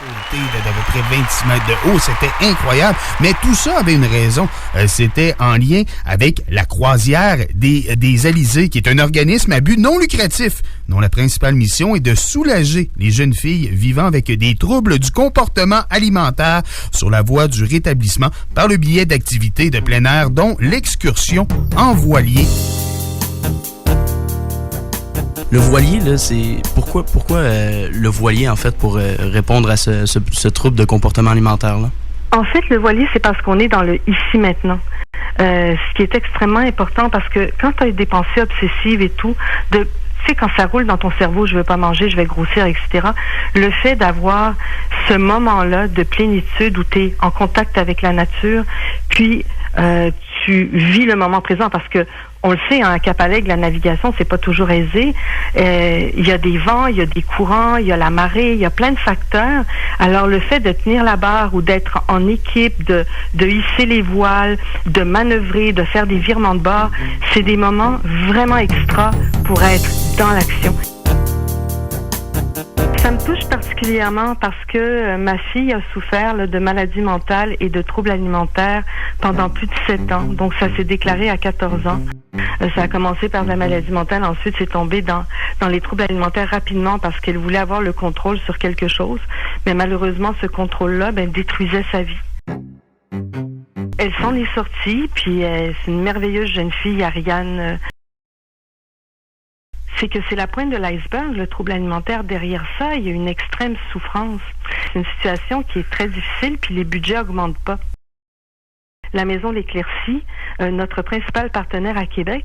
sauté d'à peu près 26 mètres de haut. C'était incroyable. Mais tout ça avait une raison. C'était en lien avec la croisière des Alizés, qui est un organisme à but non lucratif, dont la principale mission est de soulager les jeunes filles vivant avec des troubles du comportement alimentaire sur la voie du rétablissement par le biais d'activités de plein air, dont l'excursion en voilier. Le voilier, là, c'est... Pourquoi le voilier, en fait, pour répondre à ce trouble de comportement alimentaire, là? En fait, le voilier, c'est parce qu'on est dans le ici-maintenant. Ce qui est extrêmement important, parce que quand tu as des pensées obsessives et tout, tu sais, quand ça roule dans ton cerveau, je veux pas manger, je vais grossir, etc., le fait d'avoir ce moment-là de plénitude où tu es en contact avec la nature, puis tu vis le moment présent, parce que on le sait, à Cap-Alègue, la navigation, c'est pas toujours aisé. Il y a des vents, il y a des courants, il y a la marée, il y a plein de facteurs. Alors, le fait de tenir la barre ou d'être en équipe, de hisser les voiles, de manœuvrer, de faire des virements de bord, c'est des moments vraiment extra pour être dans l'action. Ça me touche particulièrement parce que ma fille a souffert de maladies mentales et de troubles alimentaires pendant plus de 7 ans. Donc, ça s'est déclaré à 14 ans. Ça a commencé par la maladie mentale, ensuite c'est tombé dans les troubles alimentaires rapidement parce qu'elle voulait avoir le contrôle sur quelque chose. Mais malheureusement, ce contrôle-là détruisait sa vie. Elle s'en est sortie, puis c'est une merveilleuse jeune fille, Ariane. C'est que c'est la pointe de l'iceberg, le trouble alimentaire. Derrière ça, il y a une extrême souffrance. C'est une situation qui est très difficile, puis les budgets n'augmentent pas. La Maison L'Éclaircie, notre principal partenaire à Québec,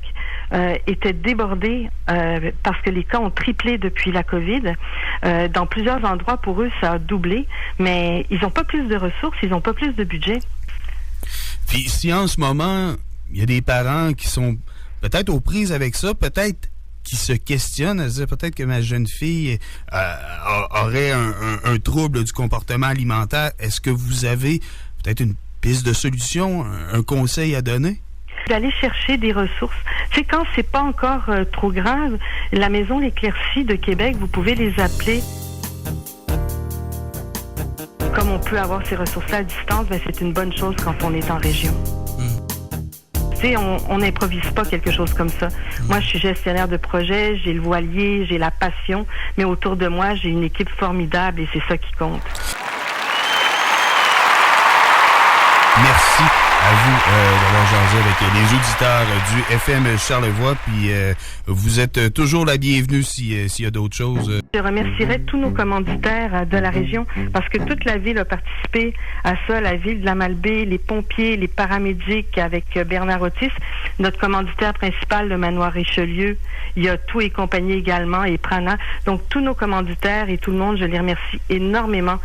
était débordée parce que les cas ont triplé depuis la COVID. Dans plusieurs endroits, pour eux, ça a doublé, mais ils n'ont pas plus de ressources, ils n'ont pas plus de budget. Puis si en ce moment, il y a des parents qui sont peut-être aux prises avec ça, peut-être qui se questionnent, à se dire peut-être que ma jeune fille aurait un trouble du comportement alimentaire, est-ce que vous avez peut-être une piste de solution, un conseil à donner? D'aller chercher des ressources. Tu sais, quand c'est pas encore trop grave, la Maison L'Éclaircie de Québec, vous pouvez les appeler. Comme on peut avoir ces ressources-là à distance, c'est une bonne chose quand on est en région. Tu sais, on n'improvise pas quelque chose comme ça. Moi, je suis gestionnaire de projet, j'ai le voilier, j'ai la passion, mais autour de moi, j'ai une équipe formidable et c'est ça qui compte. Merci à vous d'avoir jasé avec les auditeurs du FM Charlevoix. Puis vous êtes toujours la bienvenue s'il y a d'autres choses. Je remercierai tous nos commanditaires de la région parce que toute la ville a participé à ça. La ville de la Malbaie, les pompiers, les paramédics avec Bernard Otis. Notre commanditaire principal, le Manoir Richelieu. Il y a Tout et compagnie également et Prana. Donc tous nos commanditaires et tout le monde, je les remercie énormément.